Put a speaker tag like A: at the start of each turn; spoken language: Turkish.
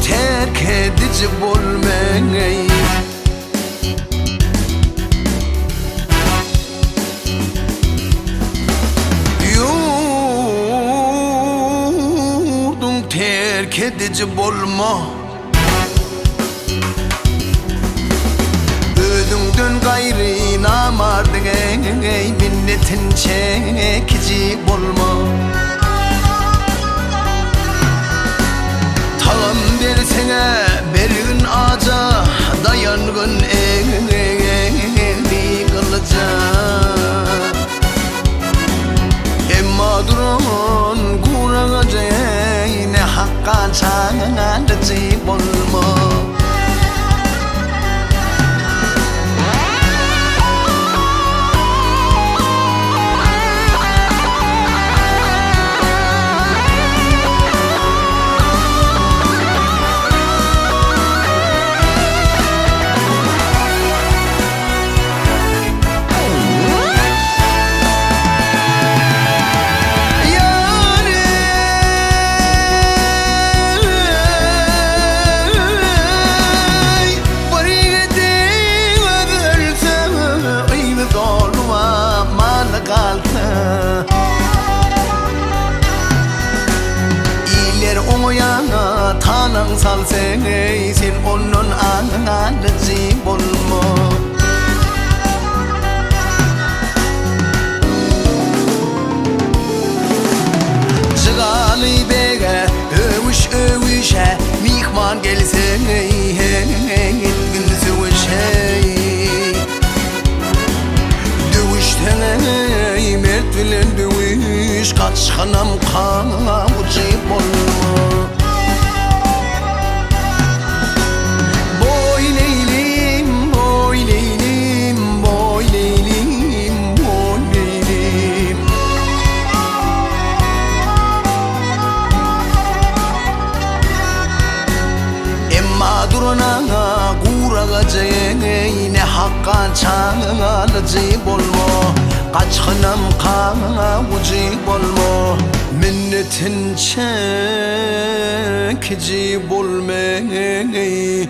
A: terk edici bolmey. Yurdun terk edici bolma. Özünden gayrı namardın ey minnetin çekici bolma. Tağım versene berin ağaca dayangın eli kılacak. Emma durun kurağaca ne hakka çağırıcı bolma. İler oyana tanang salsen sen onun anıcı bolma. Çıgalı bege övüş övüşe mihman gelsen gitgin sövüşe. Dövüşten mert bilen dövüş kaçkanam kavucu bolma. Boy leylim, boy leylim, boy leylim, boy leylim. Emma duruna kurağaca ne hakka çağırıcı bolma. Kaçkınam kavucu bolma. Minnetin çekici bolmey.